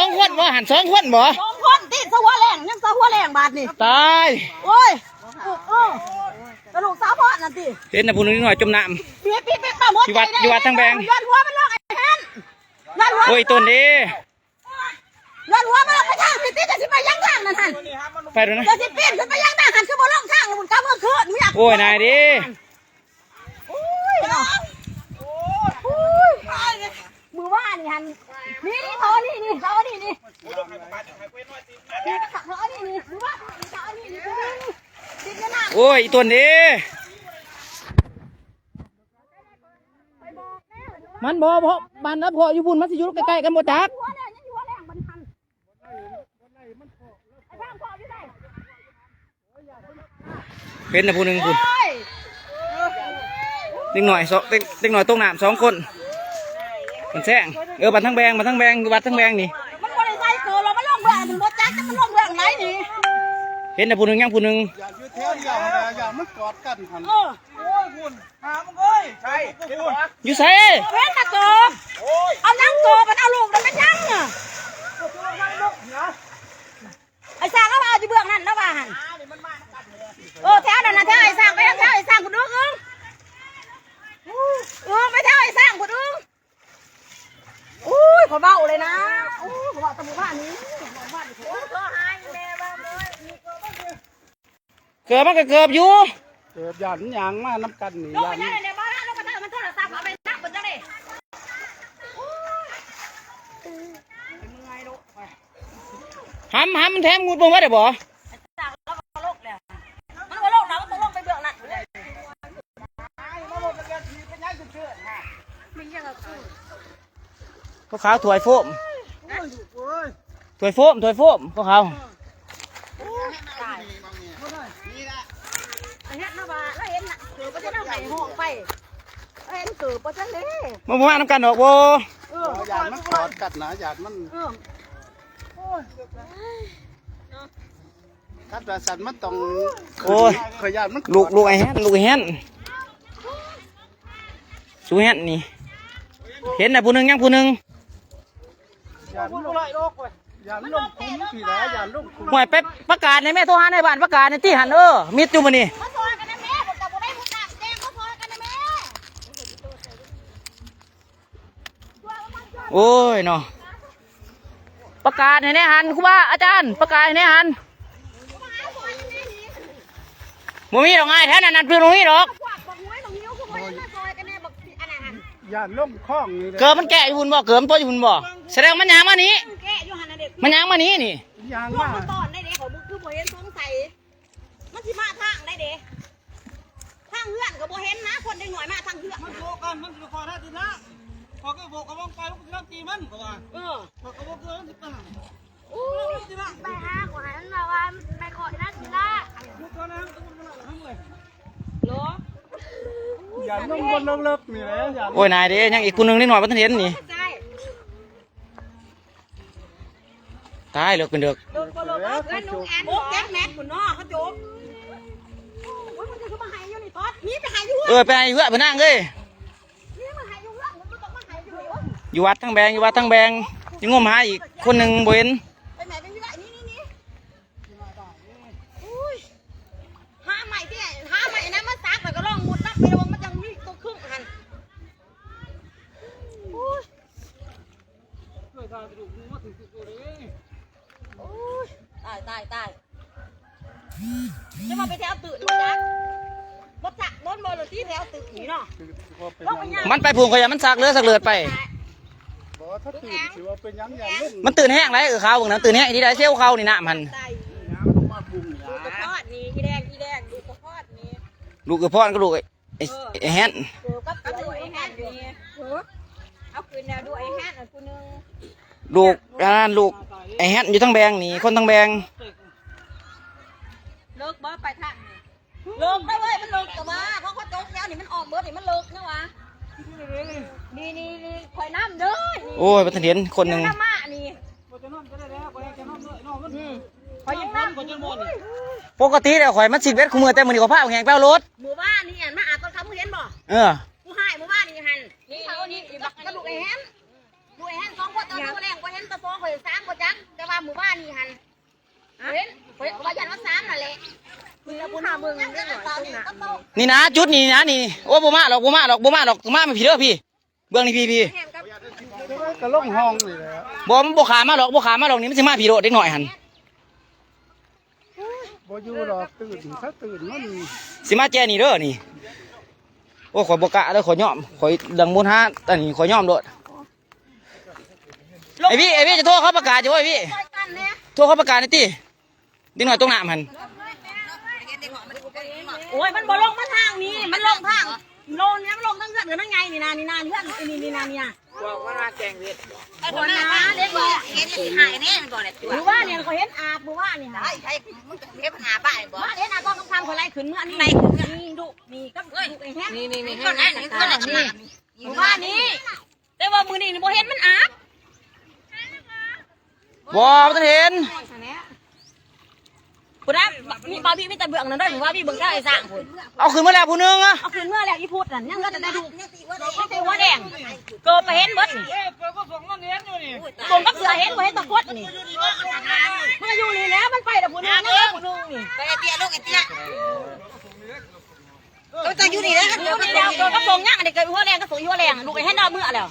2 คนบ่หัน2 คนบ่2 คนติดสะหัวแรงยังสะหัวแรงบาดนี่ตายโอ้ยกระดูกสาวพอนั่นติเห็นนะผู้นึงนิดหน่อยจมน้ำปีมาหมดอยู่วัดทั้งแบงย้อนหัวมันลงไอ้แฮนย้อนหัวโอ้ยต้นดีย้อนหัวมันลงไปทางติจะสิไปยังทางนั่นหั่นไปดูนะจะสิปีนขึ้นไปยังทางหั่นคือบ่ลงทางแล้วมันกำเมื่อคืนมึงอยากโอ้ยนายดิมือว่านี่ฮันนี่เขานี่เขานี่เขานี่มือว่าเขานี่ติดกันนะ โอ้ยต้นดีมันบ่เพราะบ้านนะพออยู่บุญมันสิอยู่ใกล้ๆกันหมดจักเป็นนะผู้หนึ่งคุณเด็กหน่อยตรงน้ำ2 คนมันแซงบัดทั้งแบงอยู่วัดทั้งแบงนี่มันบ่ได้ใส่เกลือเราไม่ลงเบื้องมันบ่จักมันลงเบื้องไหนนี่เห็นนะผู้หนึ่งยังผู้หนึ่งอย่ายืดเท้าอย่ามันกอดกันหันโอ้ยคุณหามึงเอ้ยใช่อยู่ใส่เว้นตะเกลือเอานั่งเกลือมันเอาลูกมันไม่ยั่งอ่ะไอ้สร้างเขาเอาอยู่เบื้องนั่นนะว่าหันแถวนั่นนะแถวไอ้สร้างไปแถวไอ้สร้างคุณอึ้งไปแถวไอ้สร้างคุณอึ้งขอเบาเลยนะขอเบาตะมูบ้านนี้ก็หายแม่บ้าเลยเกือบมันก็เกือบอยู่เกิดหยันยางมาน้ำกันนี่ยันในบ้านลูกกระเทยมันโทรศัพท์เอาไปนับมันจังเลยห้ำมันแถมงูตัวว่าได้บ่จากแล้วก็โลกแล้วมันก็โลกแล้วมันต้องลงไปเบื้องนั่นพวกเขาถวยโฟมพวกเขาเห็นนะบ้าแล้วเห็นน่ะเกือบจะนั่งไหนห้องไปเห็นเกือบจะเล่มาว่าน้ำกันดอกโบหยาดมันกอดกัดนะหยาดมันกัดแต่สัตว์มันต้องโอ้ยขยาดมันลูกไอ้แฮนสูแฮนนี่เห็นนะผู้หนึ่งยังผู้หนึ่งหยาดมันลอยโลกเว้ยหยาดมันลงคุ้มผีแล้วหยาดลงคุ้มหวยไปประกาศในแม่โทรหาในบ้านประกาศในที่หันมิดอยู่มันนี่โอ้ยเนาะประกาศให้แน่หันครูบาอาจารย์ประกาศให้แน่หันบ่มีดอกไงแท้นั่นเพื่อนบ่มีดอกหยาดลงคล้องนี่เกิดมันแก่อยู่หุ่นบ่เกิดมันตัวอยู่หุ่นบ่แสดงมันยางมานี้มันยางมานี้นี่ยางมาตอนได้เด็กของมึงคือบ่เห็นสงสัยมันสิมาทางได้เด็กทางเฮือนก็บ่เห็นนะคนได้หน่อยมาทางเฮือนมันโผล่กันมันจะคอท่าตีละพอก็โผล่กับวงไปลูกเริ่มตีมันก็ว่าพอก็วงเริ่มตีมันไปหาขวานมาว่าไปขอนักกีฬาลูกเขานะต้องมันหลังทั้งเลยหรออย่าลงบนเลิกนี่แหละอย่าโอ้ยนายเด้ยังอีกคนนึงนิดหน่อยบ่ทันเห็นนี่ตายเลิกเป็นเด็กโอ้แก๊กแม็กคุณน้อเขาโจ๊กมันจะมาหายอยู่นี่ต๊อดนี่ไปหายอยู่ไปหายเหือไปนั่งเลยอยู่วัดทั้งแบงยังงมหาอีกคนหนึ่งบ่เห็นไปไหนไปที่ไหนนี่หาใหม่ที่หาใหม่นะมาซักแล้วก็ลองมุดนักไปลงมันยังมีตัวครึ่งหันตายจะมาไปแถวตื่นนะรถจักรรถบอลที่แถวตื่นนี่เนาะมันไปพูงขยะมันสักเลือดไปมันตื่นแห้งไรเขาบอกนะตื่นแห้งที่ได้เชี่ยวเขานี่นะมันลูกกระพอนก็ลูกไอ้แฮนลูกไอ้แฮนอยู่ทั้งแบงนี่คนทั้งแบงเลิกบ่ไปทางเลิกได้เว้ยมันเลิกแต่ว่าเขาโจ๊กแล้วนี่มันออกเบิร์ดนี่มันเลิกนะวะนี่คอยน้ำเด้อโอ้ยประธานเห็นคนหนึ่งปกติแล้วข่อยมันสิเวทขมือแต่มือนี่ก็พาแข่งแป้วรถหมู่บ้านนี่มาอาบตอนคำเห็นบ่ผู้ให้หมู่บ้านนี่หันนี่เขานี่บักกระดูกไอ้แฮน2 คนตอนนี้แรงกว่าเห็นตะฟองข่อย3 หมู่บ้านนี่หันเห็นว่ายันว่าซ้ำนั่นแหละมึงแล้วบุญหามึงได้หน่อยตรงน่ะ นี่นะจุดนี่นะนี่โอ้บ่มาหรอกมามาพี่เด้อพี่เบื้องนี่พี่ ก็ลงห้องนี่แหละ บ่ขามาหรอกนี่มันสิมาพี่โดดเด็กหน่อยหัน บ่อยู่หรอกตื่นถ้าตื่นมัน สิมาแจนี่เด้อนี่โอ้ข่อยบ่กะแล้วข่อยยอมข่อยดังมูลหาอันนี้ข่อยยอมโดดไอพี่จะโทรเขาประกาศอยู่ไอพี่โทรเขาประกาศหน่อยติเด็กหน่อยตรงหน้ามัน โอ้ยมันบ่ลงมาทางนี้มันลงทางโลนเนี่ยมันลงตั้งแต่เดือนนั่งไงนี่นาเพื่อนนี่นาเนี่ย บอกว่ามาแกงเวท คนนะเด็กบอกเห็นหายเนี่ยมันบอกเลยหรือว่าเนี่ยเขาเห็นอาบหรือว่าเนี่ยใช่มึงเห็นปัญหาบ้านบอกเห็นอาต้องทำคนไรขึ้นเมื่อนี่นี่ดุนี่ก็ดุไอ้แห้งนี่คนไหนนี่คนไหนนี่หมู่บ้านนี้แต่ว่ามือนี่บ่เห็นมันอาบ บ่ต้องเห็น คุณนะมีบาพี่มีแต่เบื้องนั้นด้วยผมว่าพี่เบื้องได้สร้างคุณ เอาขึ้นมาแล้วผู้นึงอะ เอาคืนเมื่อแล้วอีพูดนั่นยังก็จะได้ดูไม่ใช่ว่าแดงเกิดไปเห็นเบิดนี่ เปิดก็ส่งมันเห็นอยู่นี่ ผมก็เสือเห็นบ่เห็นตะกดนี่มันอยู่นี่แล้วมันไปแต่ผู้นึงนะผู้นึงนี่ ไปไอเตี้ยลูกไอเตี้ยก็จะอยู่นี่แล้ว อยู่นี่แล้วเกิดก็ส่งย่างเด็กเกิดหัวแรงก็ส่งหัวแรงลูกไปให้หน้าเมื่อแล้ว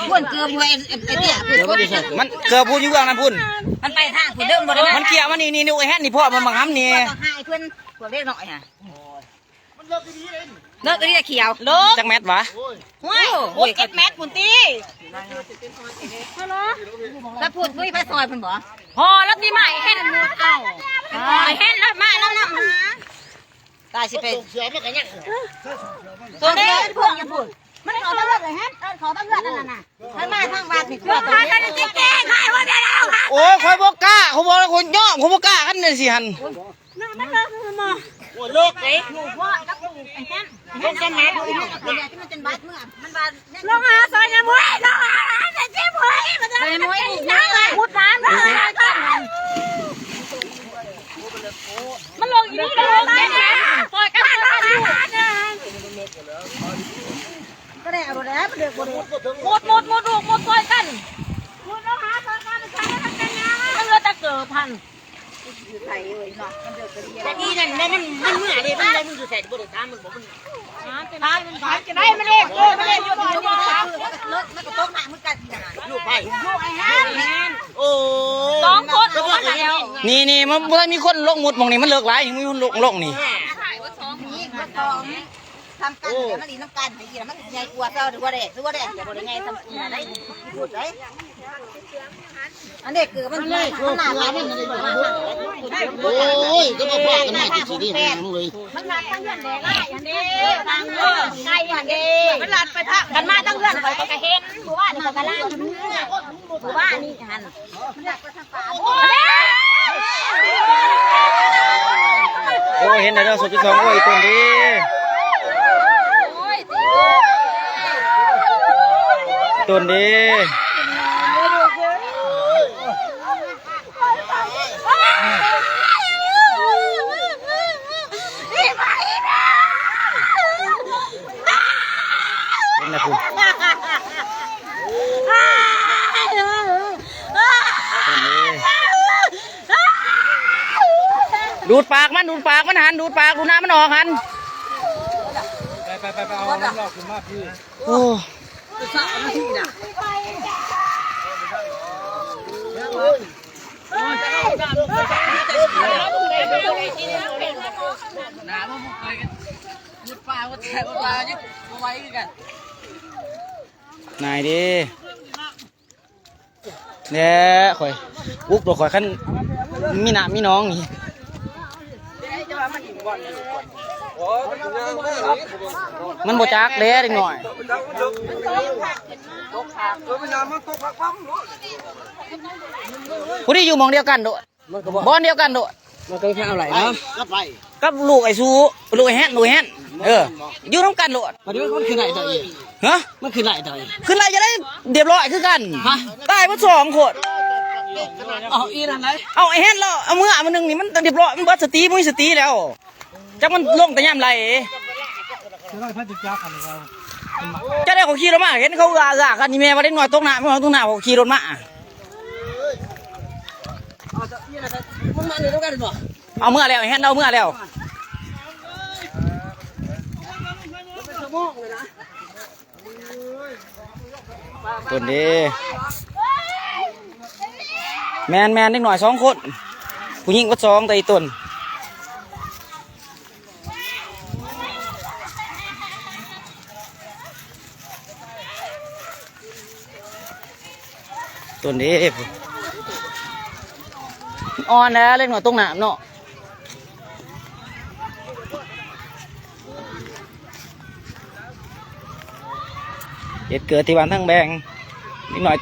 บ้วนเกือบอยู่ไอเตี้ย มันเกือบพูดอยู่กลางนั้นพุ่น มันไปทางผู้เดิมบ่ได้ มันเกี่ยวมันนี่ไอ้แฮนนี่พ่อมันบังคับนี่ ต้องให้เพื่อนพวกเล็กน้อยฮะเลิกก็ได้เขียว ลูก จักแมทวะ ห้วยโอ้ย7 เมตรปุ่นตี ถ้าพูดคุยไปซอยเพิ่นบ่ พอแล้วตีใหม่ให้มือเอาเห็นแล้วมาแล้วนะ ตายสิไป ตัวนี้พวกอย่าพูดมันขอตั้งเลือดเลยฮะขอตั้งเลือดนั่นน่ะ ถ้ามาทางบ้านนี่ ลูกค้าจะได้แก้ไขว่าจะได้ค่ะ โอ้ยข่อยบ่กล้าเขาบอกแล้วคนย่อมเขาบ่กล้ากันนี่สิหัน มันก็คือมา โอ้โลกเลย ลูกว่ากับลูกไอ้แฮน เป็นจังแม่ดูนี่ที่มันเป็นบาดเมื่อมันบาด ลงหาซอยน้ำมวยลงหาจะเจ็บหัวมันจะน้ำมวยน้ำเลยพูดน้ำเลยมันลงอยู่นี่เลยซอยกันเลย ก็ได้เอาแล้วมันเดือดบ่ได้ หมดลูกหมดซอยกันหมดแล้วหาซอยกันใช้แล้วกันนะมันเลยจะเกิดพัน ไผเอ้ยเนาะมันเดือดก็ดี แต่นี่นั่นมันเมื่อเด็มันได้มึงอยู่ใส่บ่ได้ตามมันบ่มันทานจะได้มันเด็กมันเด็กอยู่ที่บ่ครับ รถมันก็ตกหนักเหมือนกันลูกไผ ลูกไอ้แฮน โอ้ 2 คนรู้ว่าแล้ว นี่มันบ่ได้มีคนลงหมุดหมองนี่มันเลิกหลายมีคนลงนี่ นี่ก็ต้องทำกันเดี๋ยวมันดีน้ำกันไอ้เหี้ยมันใหญ่กว่าเจ้าหรือว่าเด็กอย่าบ่ได้ไงทำอะไรพูดได้อันนี้คือมันหนามันโอ้ยก็มาพากันให้สิดีนะมึงเลย มันหลัดตั้งเงื่อนแดงไล่อันนี้ตั้งเงื่อนไก่อันนี้มันหลัดไปทางกันมาตั้งเงื่อนไปก็เห็นหมู่บ้านนี่ก็กระล่างหมู่บ้านนี่หันมันหลัดไปทางป่า โอ้ยเห็นแล้วสุดที่2โอ้ยต้นดีต้นดีเห็นนะคุณดูดปากมันหันดูดปากดูน้ำมันออกหัน ไปเอาน้ำหลอกขึ้นมาพี่ โอ้ นายดิเนี่ยข่อยบุกตัวข่อยขั้นมีหน้ามีน้องนี่มันบ่จักเด้เด็กหน่อยผู้ที่อยู่หมองเดียวกันโดดบอนเดียวกันโดด มันก็แค่อะไรนะก็ไป กับลูกไอ้ซูลูกไอ้แฮนอยู่น้ำกันโดด วันนี้มันคือไหนต่ออีก ฮะ มันคือไหนต่ออีก ขึ้นไรจะได้เรียบร้อยคือกันตายมา2 คน เอาอีนั่นไหน เอาไอ้แฮนแล้วเอามือมันนึงนี่มันเรียบร้อยมันเบิดสติมันมีสติแล้วจักมันลงแต่ย่ำไร จะได้พัฒนากันเรา จะได้เขาขี่รถมาเห็นเขากันนี่แม่ว่าได้หน่อยตกหน้าไม่เอาตกหน้าเขาขี่รถมา มึงมาเลยต้องกันบ่ เอาเมื่อแล้วเห็นเอาเมื่อแล้วต้นดีแมนนิดหน่อย2 คนผู้หญิงก็2แต่อีต้นต้นดีอ่อนแล้วเล่นหัวตรงหนามเนาะเหตุเกิดที่บ้านทั้งแบงนิดหน่อย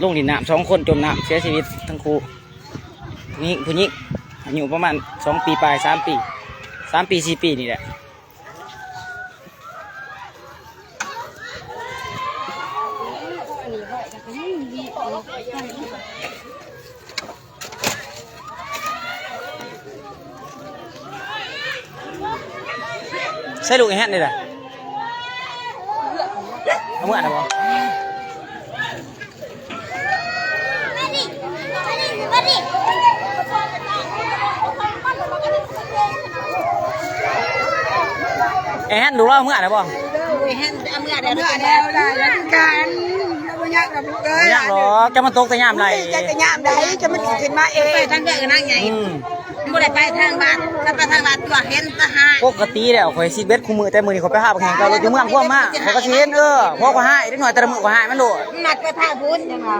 ลงดินน้ำ2 คนจมน้ำเสียชีวิตทั้งคู่ผู้หญิงอายุประมาณ2 ปีปลาย3 ปี3 ปี 4 ปีนี่แหละใช่ลูกไอ้แฮะนี่แหละเอาเมื่อไหร่บ่ไอ้แฮะดูแล้วเอาเมื่อไหร่บ่ เห็นเอาเมื่อเดียว แล้วกันเราอยากกับลูกเอ้ย ไม่ยากหรอกจะมาตกแต่ยามไร จะยามใดจะมันขึ้นมาเอง ไปทางเดินนั่งไงบ่ได้ไปทางบ้านถ้าไปทางบ้านตัวเห็นทหาร ปกติแล้วข่อยซีเบ็ดคู่มือแต่มือนี่ข่อยไปหาบักแหงเก่ารถอยู่เมืองพวกมาข่อยก็สิเห็นพวกก็หายเล็กหน่อยแต่ละมือก็หายมันโดด หนักไปทางพุ้นจังหวะ